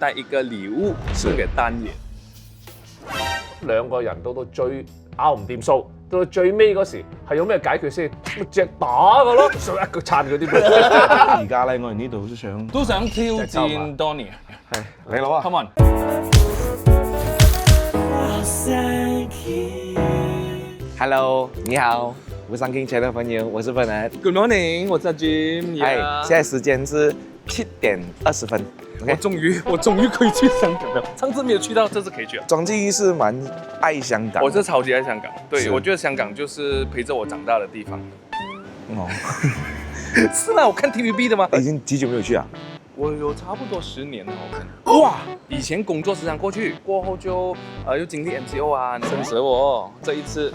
帶一個禮物送給丹爺。兩個人到最拗唔掂數，到最尾嗰時係用咩解決先？咪隻打㗎咯，上一個撐嗰啲咩？而家咧，我哋呢度都想挑戰 Donny。係你攞啊 Come on。Hello， 你好，我是上 King Channel 的朋友，我是芬兰。 Good morning， 我是 Jim。哎，现在时间是7点20分。我终于可以去香港了，上次没有去到，这次可以去了。庄记是蛮爱香港，我是超级爱香港，对，是我觉得香港就是陪着我长大的地方。哦，是啦，我看 TVB 的吗？已经几久没有去啊？我有差不多10年了，我看。哇，以前工作时常过去，过后就又经历 MCO 啊，生蛇我这一次，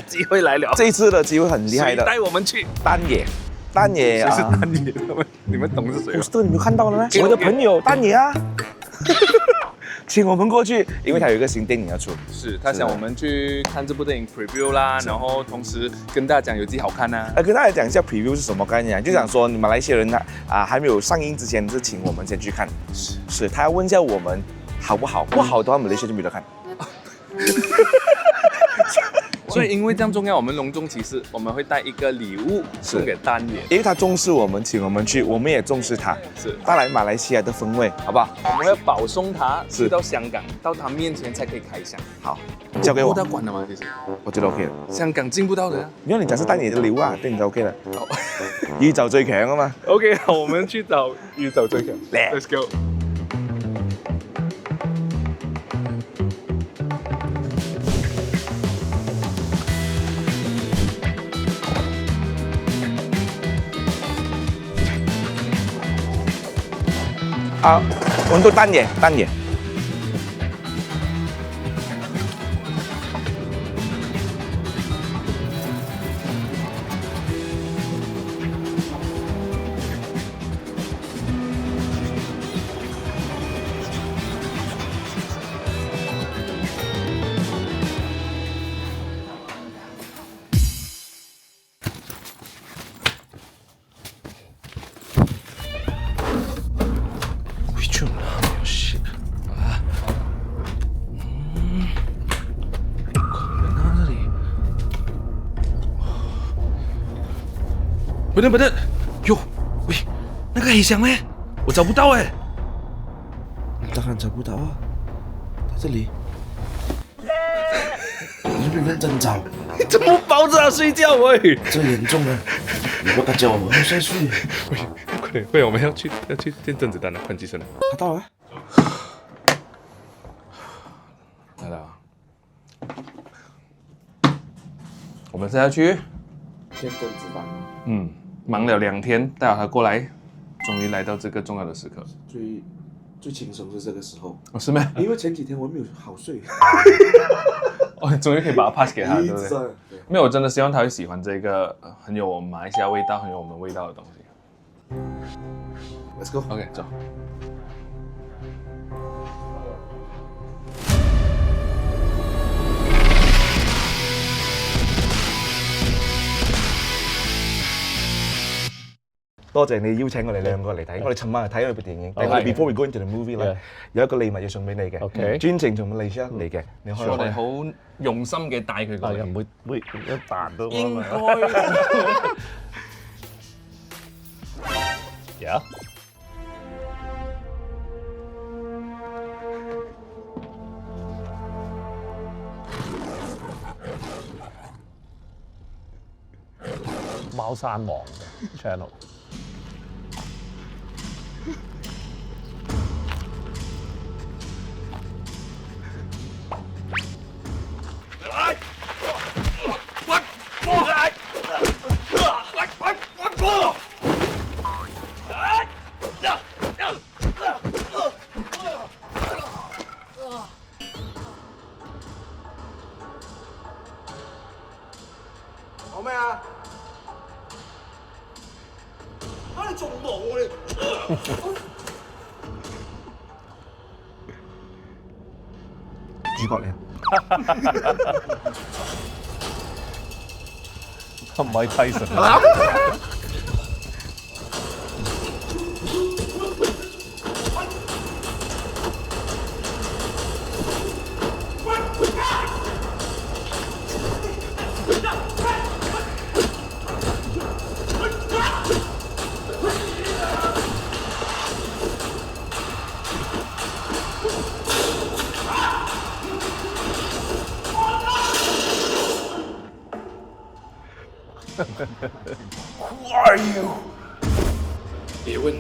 机会来了，这一次的机会很厉害的，谁带我们去？丹野，丹野谁是啊，丹爷？你们懂是谁吗？不是你没有看到了吗？ OK，OK 我的朋友丹野啊，请我们过去，因为他有一个新电影要出。是他想我们去看这部电影 preview 啦，然后同时跟大家讲有几好看啊。跟大家讲一下 preview 是什么概念，就想说你马来西亚人呢还没有上映之前，是请我们先去看，是他要问一下我们好不好，不好的话马来西亚就没得看。所以因为这样重要，我们隆重其事，我们会带一个礼物送给丹爷。因为他重视我们，请我们去，我们也重视他，是带来马来西亚的风味，好不好？我们要保送他是去到香港，到他面前才可以开箱。好，交给我，他管了吗？其实我觉得 OK 的。香港进不到的啊。如果你讲是丹野的礼物啊，对你就 OK 了。宇宙最強啊嘛。 OK， 好，我们去找宇宙最强。嚟 Let's go。啊，温度丹野，丹野。不对，哟，喂，那个黑箱呢？我找不到哎。当然找不到啊，在这里。你不认真找，你怎么抱着他睡觉喂？这严重了，你不敢叫我们再睡。喂，我们要去见甄子丹了，换机身了。他到了，来了。我们现在去，见甄子丹忙了2天，带他过来，终于来到这个重要的时刻。最轻松是这个时候，哦，是吗？因为前几天我没有好睡。哦，终于可以把它 pass 给他，对不对？对。没有，我真的希望他会喜欢这个很有我们马来西亚味道、很有我们味道的东西。 Let's go。 OK， 走。多謝你邀請我哋兩個嚟睇，我哋尋晚係睇咗部電影。但係 before we go into the movie 咧，有一個禮物要送俾你嘅。OK 專程從馬來西亞嚟嘅，你開我哋開。好用心嘅帶佢過嚟。唔會一彈到應該。Yeah。貓山王嘅 channel。好咩啊？你仲忙我哋？主角嚟啊！唔係 Tyson。Who are you？ 別問。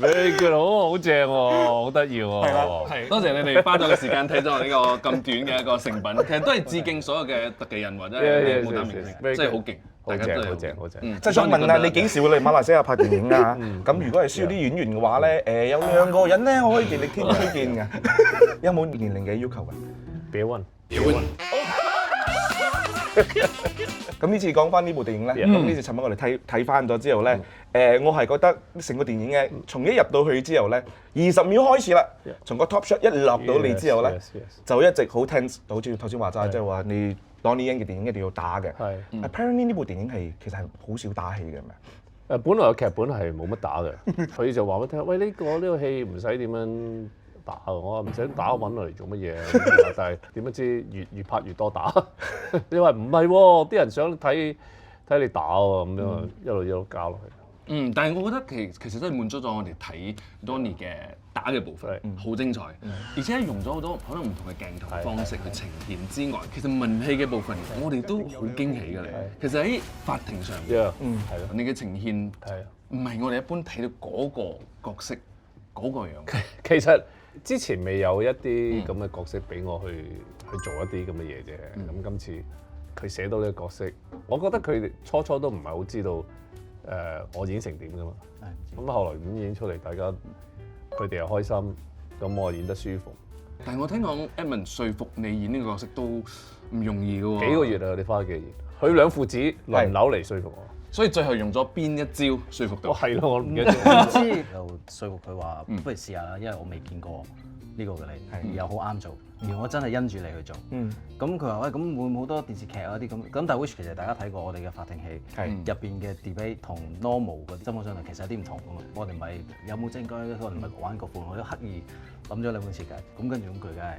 Very good， 好正喎，好得意喎。係，多謝你哋花咗個時間睇咗我呢個咁短嘅一個成品，其實都係致敬所有嘅特技人或者係武打明星，真係好勁，大家都係好正，好正。即係想問下你幾時會嚟馬來西亞拍電影啊？咁如果係需要啲演員嘅話咧，有2個人咧，我可以極力推薦嘅。有冇年齡嘅要求嘅？別問。咁呢次講翻呢部電影咧，咁呢次尋晚我哋睇翻咗之後咧，我係覺得成個電影嘅從一入到去之後咧，20秒開始啦，從個 top shot 一落到嚟之後咧，就一直好 tense，好似頭先話齋，即係話你Donnie Yen嘅電影一定要打嘅。Apparently 呢部電影其實係好少打戲嘅，係咪？本來個劇本係冇乜打嘅，佢就話俾我聽，喂呢個戲唔使點樣打喎，我話唔使打，我揾落嚟做乜嘢？但係點不知越拍越多打。你話唔係喎，啲人想睇你打喎，咁樣一路加落去。但係我覺得其實都係滿足咗我哋睇 Donnie 嘅打嘅部分，好精彩，而且用咗好多可能唔同嘅鏡頭方式去呈現之外，其實文戲嘅部分我哋都好驚喜嘅咧。其實喺法庭上面，係咯，你嘅呈現唔係我哋一般睇到嗰個角色嗰個樣。其實之前未有一啲咁嘅角色俾我去做一啲咁嘅嘢啫。咁今次佢寫到呢個角色，我覺得佢哋初都唔係好知道我演成點㗎嘛。咁後來演出嚟，大家佢哋又開心，咁我演得舒服。但係我聽講 Edmond 說服你演呢個角色都唔容易嘅喎。幾個月啊，你花咗幾個月？佢兩父子輪流嚟說服我。所以最後用咗邊一招說服到？係咯，我唔記得咗。唔知又說服佢話，不如試下啦，因為我未見過呢個嘅你，又好啱做，而我真係因住你去做。咁佢話喂，咁會唔會好多電視劇啊啲咁？但係 which 其實大家睇過我哋嘅法庭戲，入邊嘅 debate 同 normal 嗰啲針鋒相對其實有啲唔同㗎嘛。我哋唔係有冇證據，我哋唔係玩個款，我都刻意諗咗兩款設計。咁跟住咁佢梗係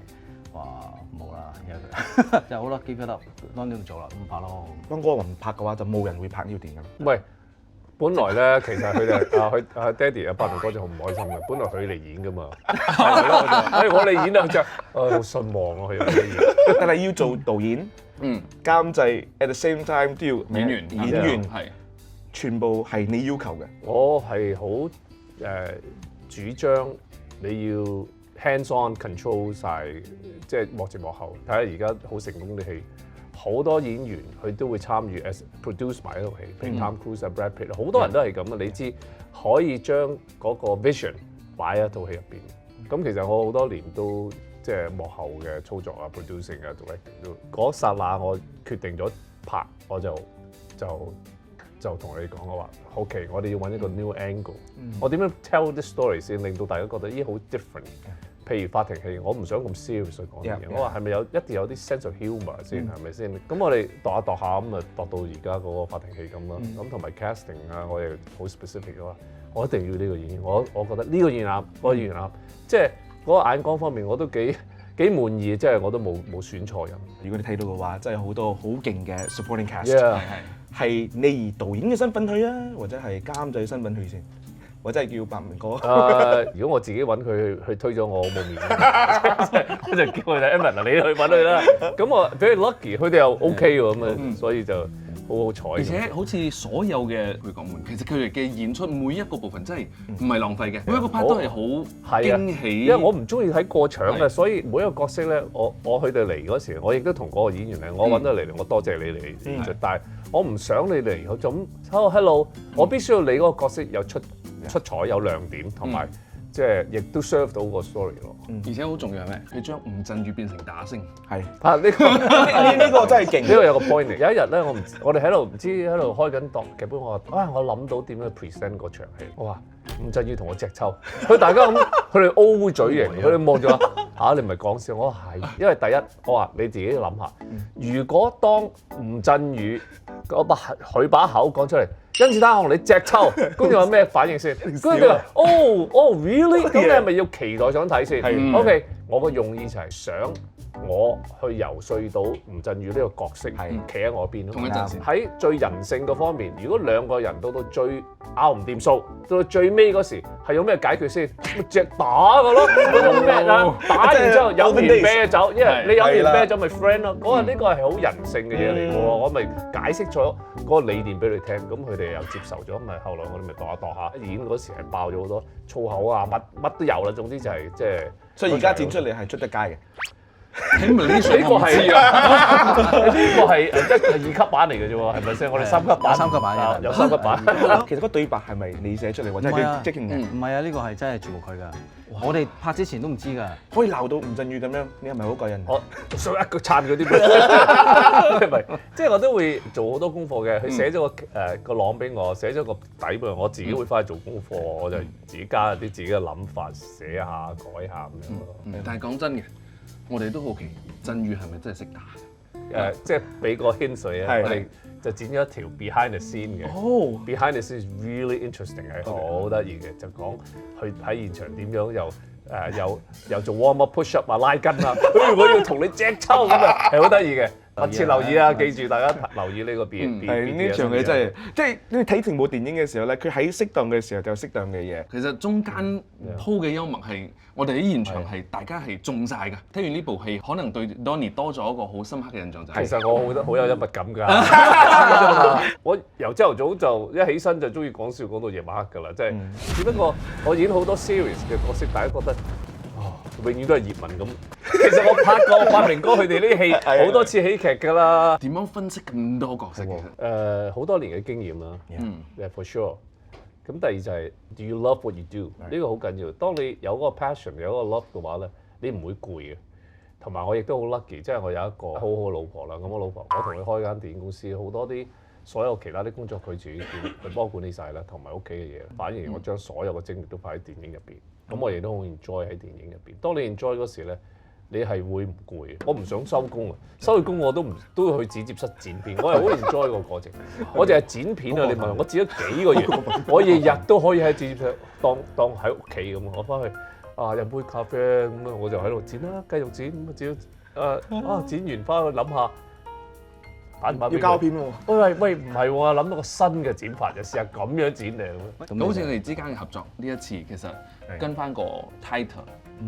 話冇啦，就好啦 ，give it up，當年唔做啦，咁拍咯。當嗰個唔拍嘅話，就冇人會拍呢條電影。唔係，本來咧其實佢哋佢爹哋阿八明哥就好唔開心嘅，本來佢嚟演㗎嘛。係咯，我哋演啊，就好失望啊，佢又演。但係要做導演、監製 at the same time 都要演員係全部係你要求嘅。我係好主張你要 hands on control 晒，即係幕前幕後。睇下而家好成功嘅戲，好多演員佢都會參與 as produce 埋一套戲，譬如 Tom Cruise 啊、Brad Pitt， 好多人都係咁啊。你知可以將嗰個 vision 擺喺一套戲入邊。咁其實我好多年都即係幕後嘅操作啊、producing 啊、directing 都。嗰剎那我決定咗拍，我就同你講我話 ，OK， 我哋要揾一個 new angle。我點樣 tell this story 先，令到大家覺得咦好 different。譬如法庭戲，我唔想咁 serious 去講嘢。我話係咪一定有啲 sense of humour 先，係咪先？咁我哋度下咁啊，度到而家嗰個法庭戲咁啦。咁同埋 casting 啊，我哋好 specific 嘅話，我一定要呢個演員。我覺得呢個演員啱，嗰個演員啱。即係嗰個眼光方面，我都幾滿意。即係我都冇選錯人。如果你睇到嘅話，真係好多好勁嘅 supporting cast。係你以導演嘅身份去啊，或者係監製身份去先？或者係叫白明哥。如果我自己揾佢去推咗我冇面，我就叫佢哋 Edmond 你去揾佢啦。咁我比較 lucky，佢哋又 OK 喎，咁啊，所以就好彩。而且好似所有嘅配角們，其實佢哋嘅演出每一個部分真係唔係浪費嘅，每一個 part 都係好驚喜。因為我唔中意睇過場嘅，所以每一個角色咧，我佢哋嚟嗰時，我亦都同嗰個演員咧，我揾得嚟，我多謝你嚟。但係我唔想你嚟，我就咁 hello，我必須要你嗰個角色有出彩有亮點，同埋即係亦都 serve 到個 story 咯。而且好重要係咩？佢將吳鎮宇變成打星。係啊，呢個真係勁。呢個有個 point 嚟。有一日咧，我哋喺度唔知喺度開緊檔劇本，我話我諗到點樣 present 嗰場戲。我話吳鎮宇同我隻抽，佢大家咁，佢哋 O 嘴型，佢哋望住我你唔係講笑。我話係，因為第一我話你自己諗下，如果當吳鎮宇佢把口講出嚟。甄子丹，你隻抽，跟住有咩反應先？跟住佢話：Oh really？ 咁你係咪要期待想睇先？OK，我個用意就係想我去游說到吳鎮宇呢個角色係企喺我邊咯。同一陣線喺最人性嗰方面，如果兩個人到最拗唔掂數，到最尾嗰時係用咩解決先？咪隻打㗎咯，用咩啊？打完之後飲完啤酒，因為你飲完啤酒咪 friend 咯。我話呢個係好人性嘅嘢嚟嘅喎，我咪解釋咗嗰個理念俾你聽，咁佢哋又接受咗，咪後來我哋咪度下。演嗰時係爆咗好多粗口啊，乜都有啦。總之就係即係。所以而家剪出嚟係出得街嘅。喺呢個係呢個係一2級版嚟嘅啫喎，係咪先？我哋3級版，三級版嘅有3級版。其實個對白係咪你寫出嚟或者係即興嘅？唔係啊，呢個係真係全部佢㗎。我哋拍之前都唔知㗎。可以鬧到吳鎮宇咁樣，你係咪好過癮？我想一腳撐嗰啲，唔係，即係我都會做好多功課嘅。佢寫咗個朗俾我，寫咗個底俾我自己會翻去做功課，我就自己加啲自己嘅諗法，寫下改下咁樣咯。但係講真嘅，我哋都好奇鎮宇係咪真係識打？即係俾個 hint 水啊！我哋就剪咗一條 behind the scene 嘅。behind the scene is really interesting 係好得意嘅，就講佢喺現場點樣又做 warm up push up 啊拉筋啊，我要同你隻抽咁啊，係好得意嘅。密切留意啊！記住大家留意呢個變係呢場嘢真係，即係你睇成部電影嘅時候咧，佢喺適當嘅時候就有適當嘅嘢。其實中間鋪嘅幽默係我哋喺現場係大家係中晒㗎。睇完呢部戲，可能對 Donnie 多咗一個好深刻嘅印象就係。其實我好有幽默感㗎。我由朝頭早就一起身就中意講笑講到夜晚黑㗎啦，即係只不過我演好多 series 嘅角色，大家覺得。永遠都係葉問咁。其實我拍過發明哥佢哋啲戲好多次喜劇㗎啦。點樣分析咁多角色嘅？好多年嘅經驗啦，for sure。咁第二就係 do you love what you do？ 呢個好緊要。當你有嗰個 passion 有嗰個 love 嘅話咧，你唔會攰嘅。同埋我亦都好 lucky，即係我有一個好好嘅老婆啦。咁我老婆，我同佢開間電影公司，好多啲所有其他啲工作佢自己佢幫我管理晒啦，同埋屋企嘅嘢。反而我將所有嘅精力都擺喺電影入邊。咁我亦都好 enjoy 喺電影入邊。當你 enjoy 嗰時咧，你係會唔攰嘅。我唔想收工啊，收完工我都要去剪接室剪片。我係好 enjoy 個過程。我淨係剪片啊！你問我剪咗幾個月，我日日都可以喺剪接室當喺屋企咁。我翻去飲杯咖啡咁啊，我就喺度剪啦，繼續剪咁啊剪剪完翻去諗下。要膠片喎！喂，唔係喎，諗到個新嘅剪法，就試下咁樣剪嚟咁好似你哋之間嘅合作呢一次，其實跟翻個 title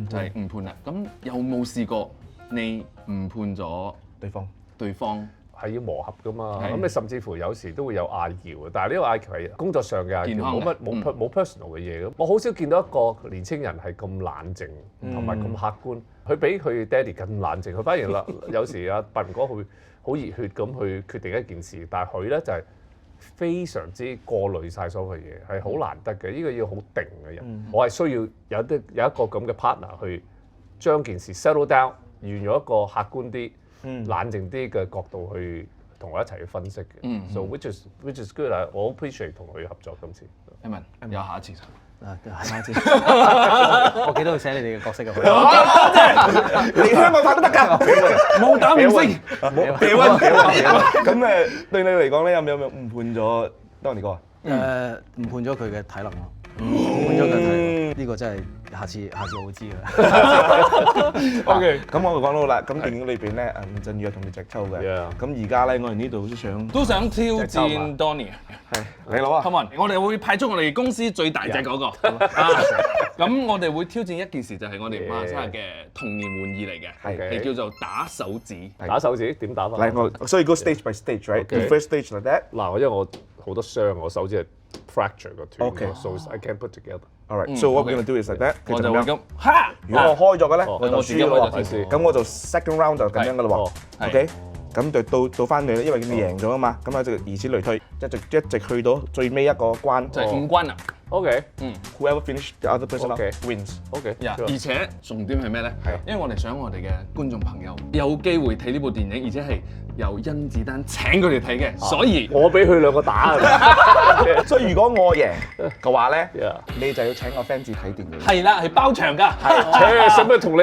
就係誤判啦。咁有冇試過你誤判咗對方？係要磨合噶嘛？咁你甚至乎有時都會有嗌交嘅，但係呢個嗌交係工作上嘅嗌交，冇 personal 嘅嘢。我好少見到一個年青人係咁冷靜同埋咁客觀。佢比佢爹哋更冷靜。佢反而有時阿笨哥會好熱血咁去決定一件事，但係佢咧就係非常之過濾晒所有嘅嘢，係好難得嘅。呢個要好定嘅人，我係需要有一個咁嘅 partner 去將件事 settle down， 用一個客觀啲、冷靜啲嘅角度去同我一齊去分析嘅。So which is good 啊！我好 appreciate 同佢合作今次。有下一次下次，我記得佢寫你哋嘅角色嘅。嚟香港拍都得㗎，冇膽唔識，咁對你嚟講咧，有冇誤判咗Donnie哥啊？誤判咗佢嘅體能咯，誤判咗佢體能。呢個真係下次我會知㗎。OK，咁我就講到啦。咁電影裏邊咧，吳鎮宇有同你隻抽嘅。咁而家咧，我哋呢度都想挑戰 Donnie。係，你攞啊 ！Come on，我哋會派出我哋公司最大隻嗰個。咁我哋會挑戰一件事，就係我哋馬來西亞嘅童年玩意嚟嘅，係叫做打手指。打手指點打法？嚟所以 go stage by stage，right？The first stage like that。嗱，因為我好多傷，我手指係 fracture 個斷，so I can't put together。Alright，so what we're gonna do is like that。我就會咁，哈！如果我開咗嘅咧，我就我自己開咗先。咁我就 second round 就咁樣噶啦喎。OK。咁到翻你咧，因為你贏咗啊嘛，咁啊就以此類推，一直去到最尾一個關，就係5關啦。OK， whoever finish the other person wins。OK，而且重點係咩咧？因為我哋想我哋嘅觀眾朋友有機會睇呢部電影，而且係由甄子丹請佢哋睇嘅，所以我俾佢兩個打。所以如果我贏嘅話咧，你就要請我 fans 睇電影。係啦，係包場㗎。使乜同你？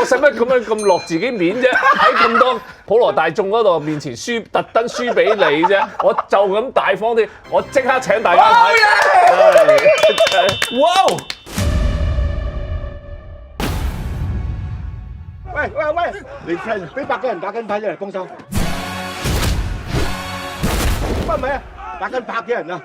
我使乜咁落自己面啫？喺咁多普羅大眾嗰度面前特登輸俾你啫？我就咁大方啲，我即刻請大家睇。哇！喂，你 friend 俾100個人打緊牌，你嚟幫手？乜咪啊？打緊100嘅人啊！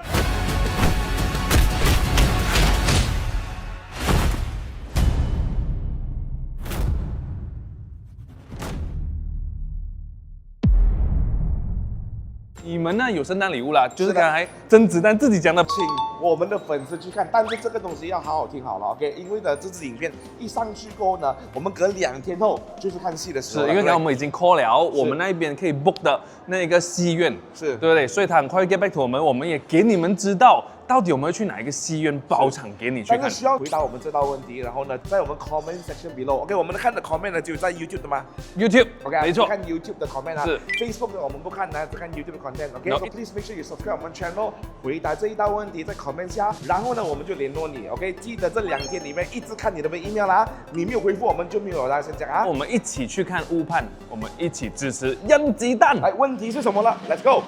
你们呢有圣诞礼物啦，就是刚才甄子丹自己讲的。请我们的粉丝去看，但是这个东西要好好听好了 ，OK？因为呢，这支影片一上去过后呢，我们隔2天后就是看戏的时候了。是因为刚刚我们已经 call 了，我们那边可以 book 的那个戏院，是对不对？所以他很快会 get back to 我们也给你们知道到底我们会去哪一个戏院包场给你去看但是。需要回答我们这道问题，然后呢，在我们 comment section below，OK？我们看的 comment 呢，只有在 YouTube 的吗 YouTube， ？OK，没错。看 YouTube 的 comment 啊。是 Facebook 的我们不看呢，只看 YouTube 的 content，OK？ No. So please make sure you subscribe 我们 channel， 回答这一道问题在 comment 下，然后呢，我们就联络你 ，OK？ 记得这2天里面一直看你的 email 啦，你没有回复我们就没有啦，先讲啊。我们一起去看误判，我们一起支持甄子丹。来，问题是什么了？Let's go。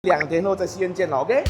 2天后在戏院见了，OK？